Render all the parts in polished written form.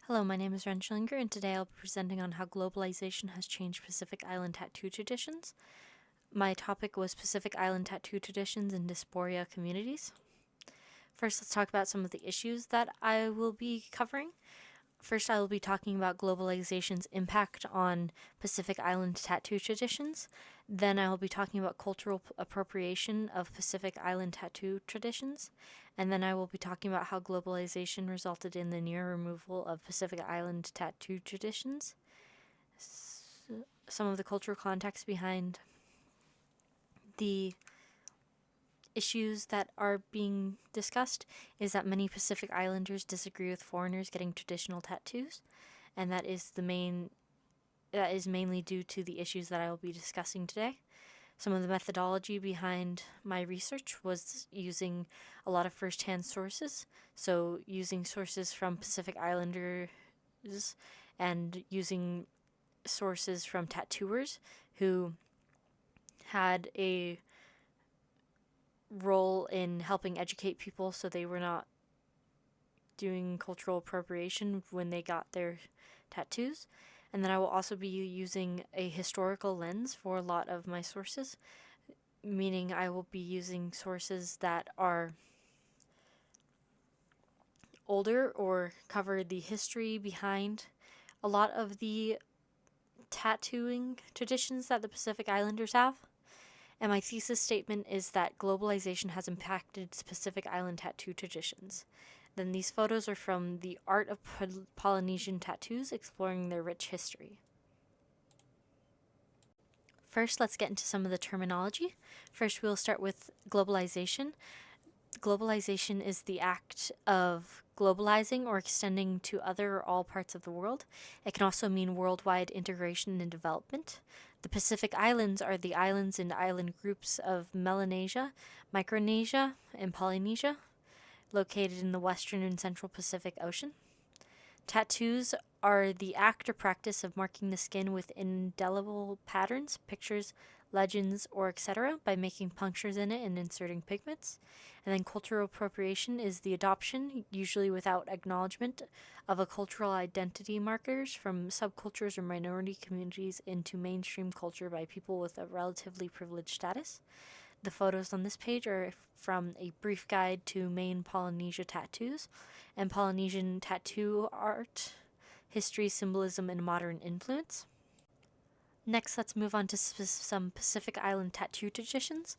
Hello, my name is Ren Schillinger, and today I'll be presenting on how globalization has changed Pacific Island tattoo traditions. My topic was Pacific Island tattoo traditions in dysphoria communities. First, let's talk about some of the issues that I will be covering. First, I will be talking about globalization's impact on Pacific Island tattoo traditions. Then I will be talking about cultural appropriation of Pacific Island tattoo traditions. And then I will be talking about how globalization resulted in the near removal of Pacific Island tattoo traditions. Some of the cultural context behind the issues that are being discussed is that many Pacific Islanders disagree with foreigners getting traditional tattoos, and that is mainly due to the issues that I will be discussing today. Some of the methodology behind my research was using a lot of first-hand sources, so using sources from Pacific Islanders and using sources from tattooers who had a role in helping educate people so they were not doing cultural appropriation when they got their tattoos. And then I will also be using a historical lens for a lot of my sources, meaning I will be using sources that are older or cover the history behind a lot of the tattooing traditions that the Pacific Islanders have. And my thesis statement is that globalization has impacted Pacific Island tattoo traditions. Then these photos are from the Art of Polynesian Tattoos, exploring their rich history. First, let's get into some of the terminology. First, we'll start with globalization. Globalization is the act of globalizing or extending to other or all parts of the world. It can also mean worldwide integration and development. The Pacific Islands are the islands and island groups of Melanesia, Micronesia, and Polynesia, located in the western and central Pacific Ocean. Tattoos are the act or practice of marking the skin with indelible patterns, pictures, legends, or etc. by making punctures in it and inserting pigments. And then cultural appropriation is the adoption, usually without acknowledgement, of a cultural identity markers from subcultures or minority communities into mainstream culture by people with a relatively privileged status. The photos on this page are from a brief guide to main Polynesia tattoos and Polynesian tattoo art, history, symbolism, and modern influence. Next, let's move on to some Pacific Island tattoo traditions.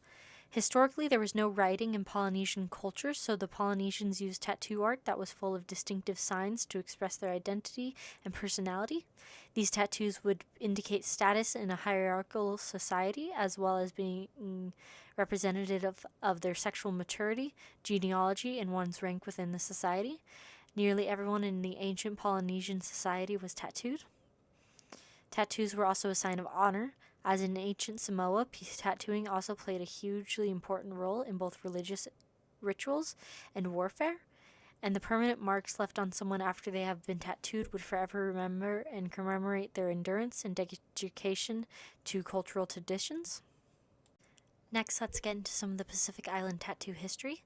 Historically, there was no writing in Polynesian culture, so the Polynesians used tattoo art that was full of distinctive signs to express their identity and personality. These tattoos would indicate status in a hierarchical society, as well as being representative of their sexual maturity, genealogy, and one's rank within the society. Nearly everyone in the ancient Polynesian society was tattooed. Tattoos were also a sign of honor. As in ancient Samoa, tattooing also played a hugely important role in both religious rituals and warfare, and the permanent marks left on someone after they have been tattooed would forever remember and commemorate their endurance and dedication to cultural traditions. Next, let's get into some of the Pacific Island tattoo history.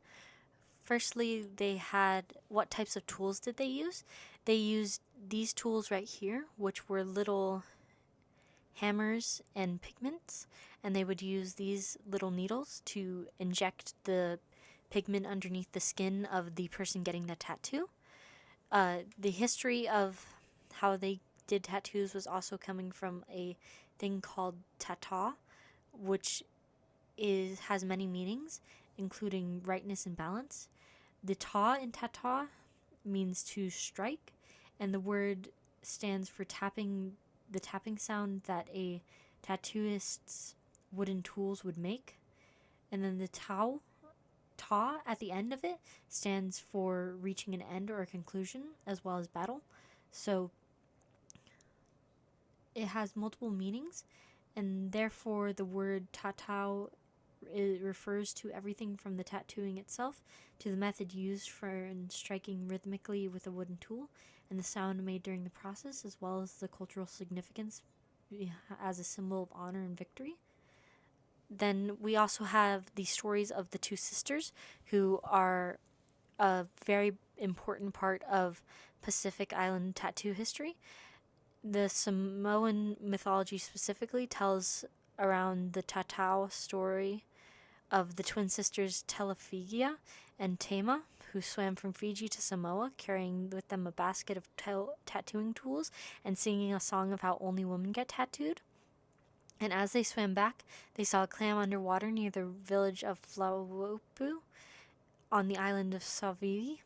Firstly, they had what types of tools did they use? They used these tools right here, which were little hammers and pigments, and they would use these little needles to inject the pigment underneath the skin of the person getting the tattoo. The history of how they did tattoos was also coming from a thing called tata, which has many meanings, including rightness and balance. The ta in tata means to strike, and the word stands for the tapping sound that a tattooist's wooden tools would make. And then the ta at the end of it stands for reaching an end or a conclusion, as well as battle. So it has multiple meanings, and therefore the word tatau refers to everything from the tattooing itself to the method used for striking rhythmically with a wooden tool and the sound made during the process, as well as the cultural significance as a symbol of honor and victory. Then we also have the stories of the two sisters, who are very important part of Pacific Island tattoo history. The Samoan mythology specifically tells around the Tatau story of the twin sisters Telefigia and Tema, who swam from Fiji to Samoa, carrying with them a basket of tattooing tools and singing a song of how only women get tattooed. And as they swam back, they saw a clam underwater near the village of Flauopu on the island of Sauvie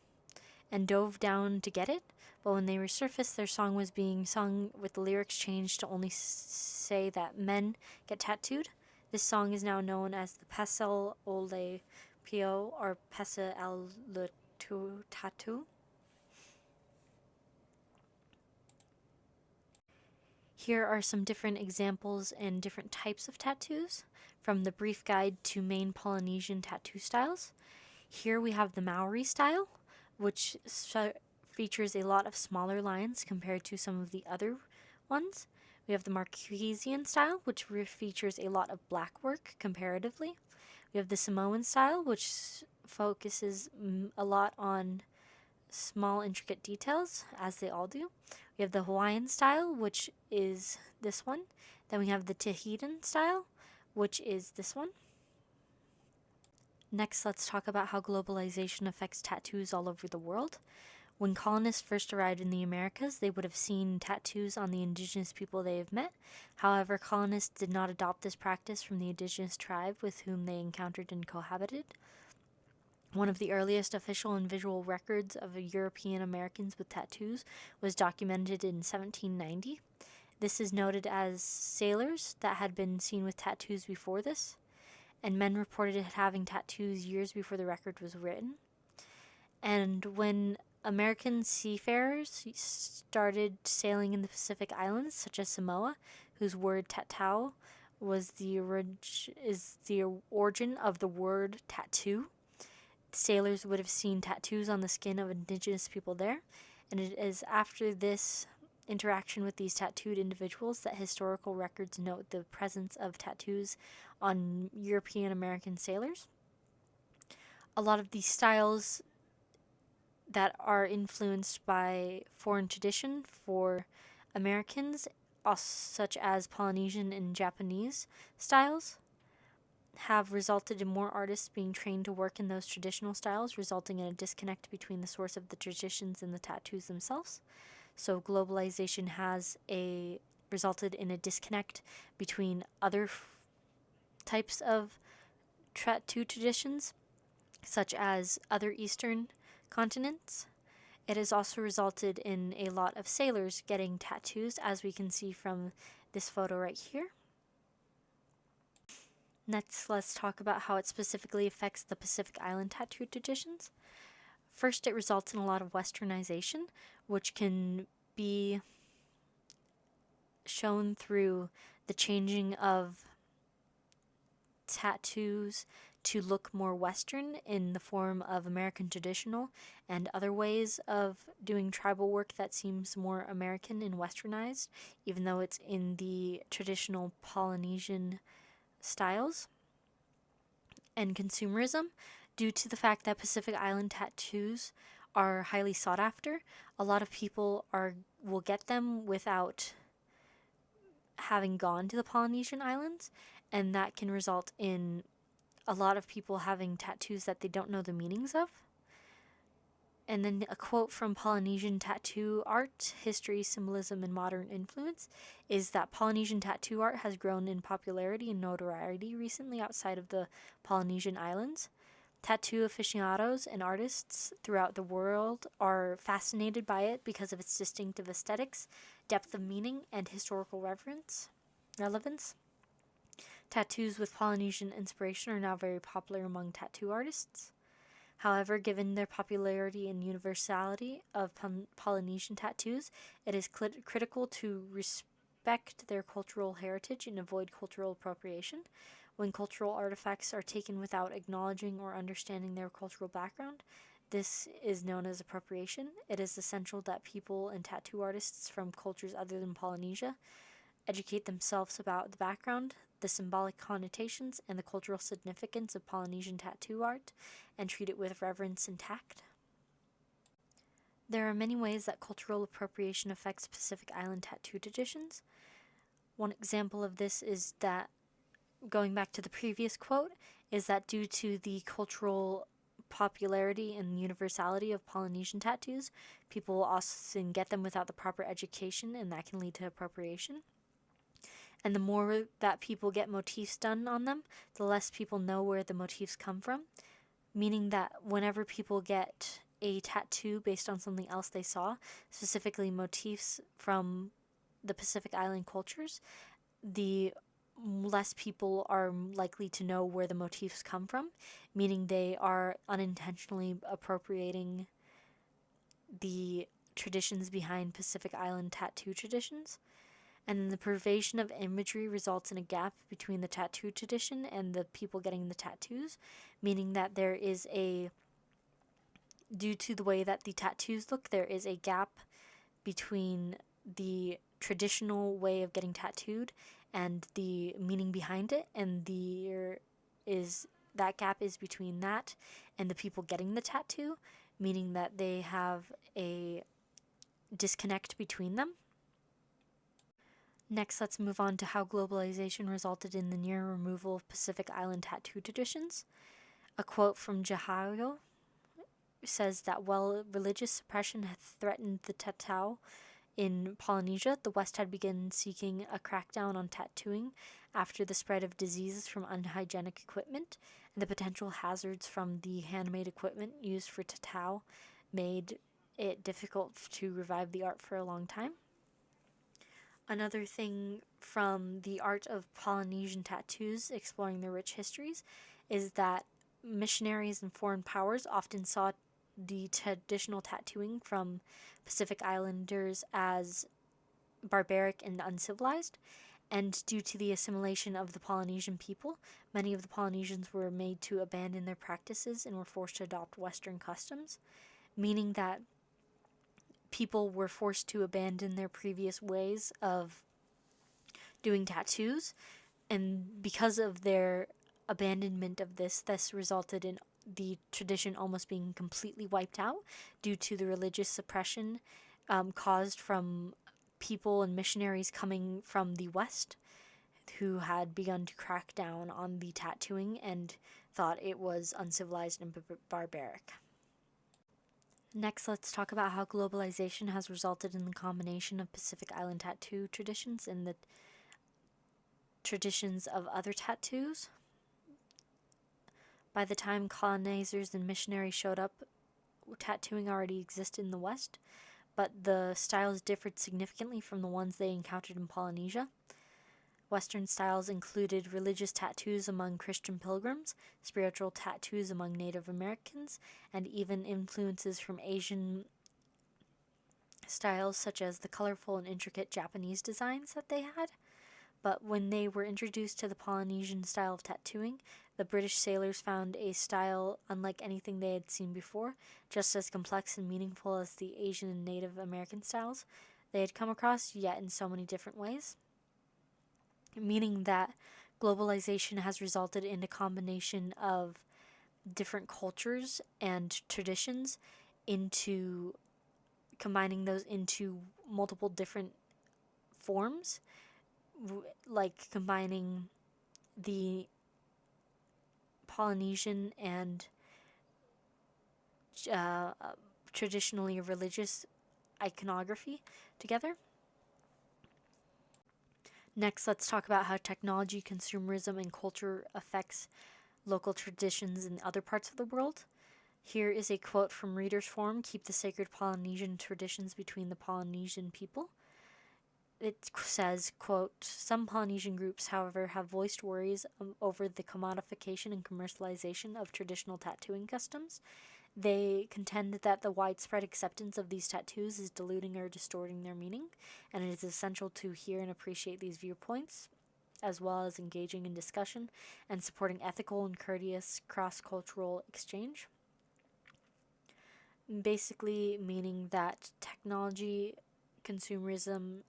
and dove down to get it. But when they resurfaced, their song was being sung with the lyrics changed to only say that men get tattooed. This song is now known as the Pasel Ole Pio or Pesa El Tattoo. Here are some different examples and different types of tattoos from the brief guide to main Polynesian tattoo styles. Here we have the Maori style, which features a lot of smaller lines compared to some of the other ones. We have the Marquesian style, which features a lot of black work comparatively. We have the Samoan style, which focuses a lot on small intricate details, as they all do. We have the Hawaiian style, which is this one. Then we have the Tahitian style, which is this one. Next, let's talk about how globalization affects tattoos all over the world. When colonists first arrived in the Americas, they would have seen tattoos on the indigenous people they have met. However, colonists did not adopt this practice from the indigenous tribe with whom they encountered and cohabited. One of the earliest official and visual records of European Americans with tattoos was documented in 1790. This is noted as sailors that had been seen with tattoos before this, and men reported having tattoos years before the record was written. And when American seafarers started sailing in the Pacific Islands, such as Samoa, whose word tatau is the origin of the word tattoo, sailors would have seen tattoos on the skin of indigenous people there, and it is after this interaction with these tattooed individuals that historical records note the presence of tattoos on European American sailors. A lot of these styles that are influenced by foreign tradition for Americans, such as Polynesian and Japanese styles, have resulted in more artists being trained to work in those traditional styles, resulting in a disconnect between the source of the traditions and the tattoos themselves. So globalization has resulted in a disconnect between other types of tattoo traditions, such as other Eastern continents. It has also resulted in a lot of sailors getting tattoos, as we can see from this photo right here. Next, let's talk about how it specifically affects the Pacific Island tattoo traditions. First, it results in a lot of westernization, which can be shown through the changing of tattoos to look more Western in the form of American traditional and other ways of doing tribal work that seems more American and westernized, even though it's in the traditional Polynesian styles. And consumerism, due to the fact that Pacific Island tattoos are highly sought after, a lot of people will get them without having gone to the Polynesian islands, and that can result in a lot of people having tattoos that they don't know the meanings of. And then a quote from Polynesian tattoo art, history, symbolism, and modern influence is that Polynesian tattoo art has grown in popularity and notoriety recently outside of the Polynesian islands. Tattoo aficionados and artists throughout the world are fascinated by it because of its distinctive aesthetics, depth of meaning, and historical relevance. Tattoos with Polynesian inspiration are now very popular among tattoo artists. However, given their popularity and universality of Polynesian tattoos, it is critical to respect their cultural heritage and avoid cultural appropriation. When cultural artifacts are taken without acknowledging or understanding their cultural background, this is known as appropriation. It is essential that people and tattoo artists from cultures other than Polynesia educate themselves about the background, the symbolic connotations, and the cultural significance of Polynesian tattoo art, and treat it with reverence and tact. There are many ways that cultural appropriation affects Pacific Island tattoo traditions. One example of this is that, going back to the previous quote, is that due to the cultural popularity and universality of Polynesian tattoos, people often get them without the proper education, and that can lead to appropriation. And the more that people get motifs done on them, the less people know where the motifs come from, meaning that whenever people get a tattoo based on something else they saw, specifically motifs from the Pacific Island cultures, the less people are likely to know where the motifs come from, meaning they are unintentionally appropriating the traditions behind Pacific Island tattoo traditions. And the pervasion of imagery results in a gap between the tattoo tradition and the people getting the tattoos, meaning that there is due to the way that the tattoos look, there is a gap between the traditional way of getting tattooed and the meaning behind it, and that gap is between that and the people getting the tattoo, meaning that they have a disconnect between them. Next, let's move on to how globalization resulted in the near removal of Pacific Island tattoo traditions. A quote from Jahayo says that while religious suppression had threatened the tattoo in Polynesia, the West had begun seeking a crackdown on tattooing after the spread of diseases from unhygienic equipment and the potential hazards from the handmade equipment used for tattoo made it difficult to revive the art for a long time. Another thing from the art of Polynesian tattoos, exploring their rich histories, is that missionaries and foreign powers often saw the traditional tattooing from Pacific Islanders as barbaric and uncivilized, and due to the assimilation of the Polynesian people, many of the Polynesians were made to abandon their practices and were forced to adopt Western customs, meaning that people were forced to abandon their previous ways of doing tattoos, and because of their abandonment of this resulted in the tradition almost being completely wiped out due to the religious suppression caused from people and missionaries coming from the West who had begun to crack down on the tattooing and thought it was uncivilized and barbaric. Next, let's talk about how globalization has resulted in the combination of Pacific Island tattoo traditions and the traditions of other tattoos. By the time colonizers and missionaries showed up, tattooing already existed in the West, but the styles differed significantly from the ones they encountered in Polynesia. Western styles included religious tattoos among Christian pilgrims, spiritual tattoos among Native Americans, and even influences from Asian styles such as the colorful and intricate Japanese designs that they had. But when they were introduced to the Polynesian style of tattooing, the British sailors found a style unlike anything they had seen before, just as complex and meaningful as the Asian and Native American styles they had come across, yet in so many different ways. Meaning that globalization has resulted in a combination of different cultures and traditions into combining those into multiple different forms, like combining the Polynesian and traditionally religious iconography together. Next, let's talk about how technology, consumerism, and culture affects local traditions in other parts of the world. Here is a quote from Reader's Forum: "Keep the sacred Polynesian traditions between the Polynesian people." It says, quote, "Some Polynesian groups, however, have voiced worries over the commodification and commercialization of traditional tattooing customs. They contend that the widespread acceptance of these tattoos is diluting or distorting their meaning, and it is essential to hear and appreciate these viewpoints, as well as engaging in discussion and supporting ethical and courteous cross-cultural exchange." Basically meaning that technology, consumerism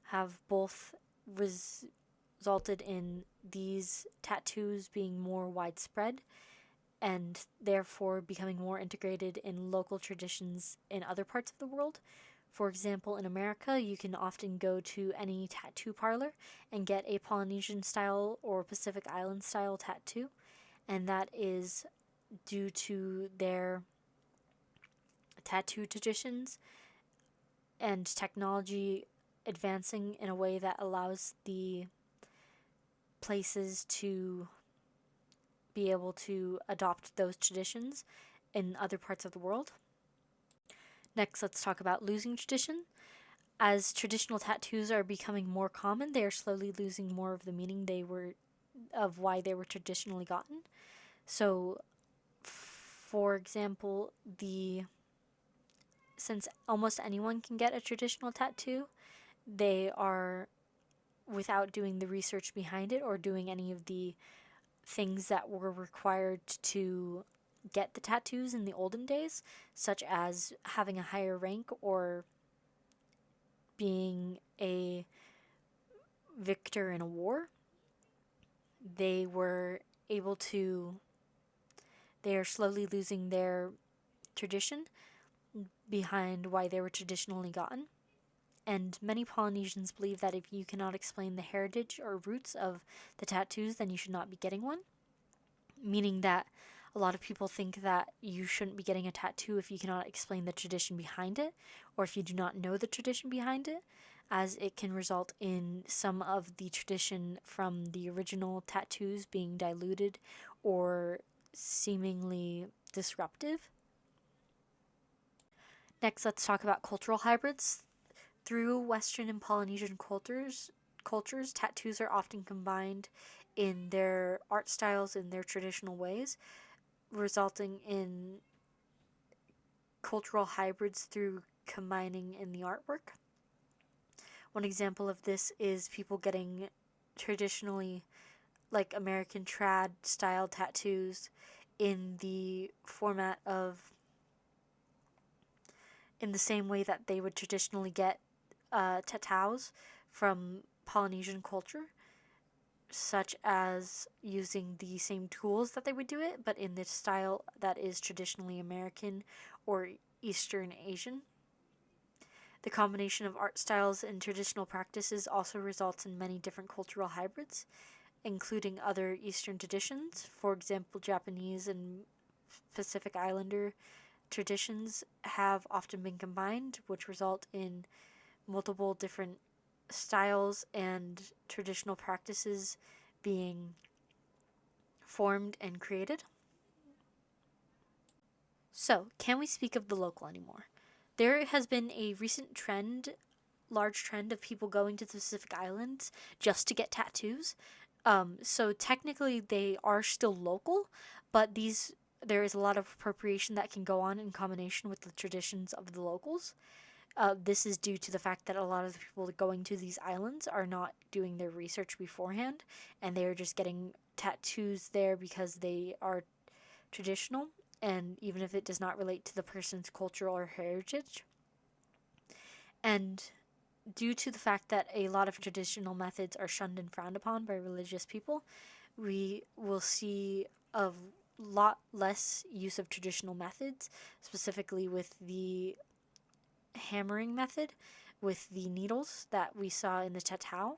have both resulted in these tattoos being more widespread and therefore becoming more integrated in local traditions in other parts of the world. For example, in America, you can often go to any tattoo parlor and get a Polynesian style or Pacific Island style tattoo, and that is due to their tattoo traditions and technology advancing in a way that allows the places to be able to adopt those traditions in other parts of the world. Next, let's talk about losing tradition. As traditional tattoos are becoming more common, they are slowly losing more of the meaning of why they were traditionally gotten. So, for example, since almost anyone can get a traditional tattoo, they are, without doing the research behind it or doing any of the things that were required to get the tattoos in the olden days, such as having a higher rank or being a victor in a war, they were able to, they are slowly losing their tradition behind why they were traditionally gotten. And many Polynesians believe that if you cannot explain the heritage or roots of the tattoos, then you should not be getting one. Meaning that a lot of people think that you shouldn't be getting a tattoo if you cannot explain the tradition behind it, or if you do not know the tradition behind it, as it can result in some of the tradition from the original tattoos being diluted or seemingly disruptive. Next, let's talk about cultural hybrids. Through Western and Polynesian cultures, tattoos are often combined in their art styles in their traditional ways, resulting in cultural hybrids through combining in the artwork. One example of this is people getting traditionally like American trad style tattoos in the format of, in the same way that they would traditionally get tattoos from Polynesian culture, such as using the same tools that they would do it, but in the style that is traditionally American or Eastern Asian. The combination of art styles and traditional practices also results in many different cultural hybrids, including other Eastern traditions. For example, Japanese and Pacific Islander traditions have often been combined, which result in multiple different styles and traditional practices being formed and created. So, can we speak of the local anymore? There has been a recent large trend of people going to the Pacific Islands just to get tattoos. So technically they are still local, but there is a lot of appropriation that can go on in combination with the traditions of the locals. This is due to the fact that a lot of the people going to these islands are not doing their research beforehand, and they are just getting tattoos there because they are traditional, and even if it does not relate to the person's cultural or heritage. And due to the fact that a lot of traditional methods are shunned and frowned upon by religious people, we will see a lot less use of traditional methods, specifically with the hammering method with the needles that we saw in the tattoo.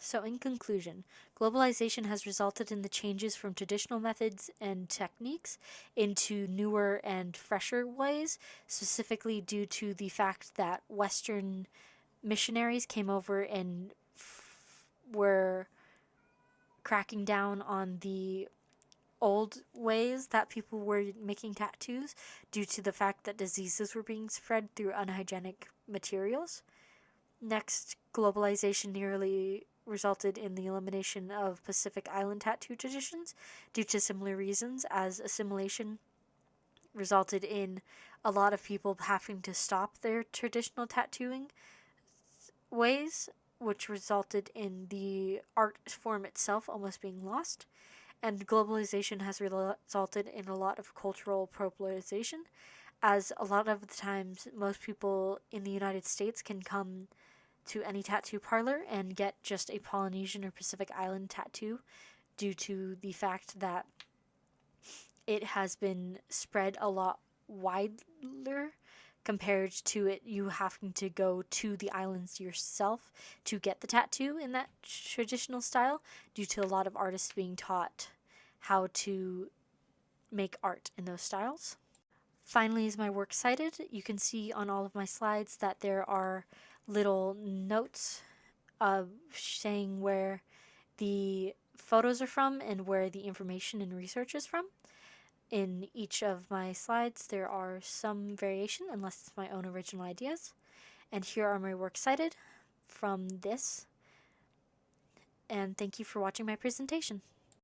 So, in conclusion, globalization has resulted in the changes from traditional methods and techniques into newer and fresher ways, specifically due to the fact that Western missionaries came over and were cracking down on the old ways that people were making tattoos due to the fact that diseases were being spread through unhygienic materials. Next, globalization nearly resulted in the elimination of Pacific Island tattoo traditions due to similar reasons, as assimilation resulted in a lot of people having to stop their traditional tattooing ways, which resulted in the art form itself almost being lost. And globalization has resulted in a lot of cultural appropriation, as a lot of the times most people in the United States can come to any tattoo parlor and get just a Polynesian or Pacific Island tattoo due to the fact that it has been spread a lot wider compared to it you having to go to the islands yourself to get the tattoo in that traditional style, due to a lot of artists being taught how to make art in those styles. Finally, is my works cited? You can see on all of my slides that there are little notes saying where the photos are from and where the information and research is from. In each of my slides, there are some variation, unless it's my own original ideas. And here are my works cited from this. And thank you for watching my presentation.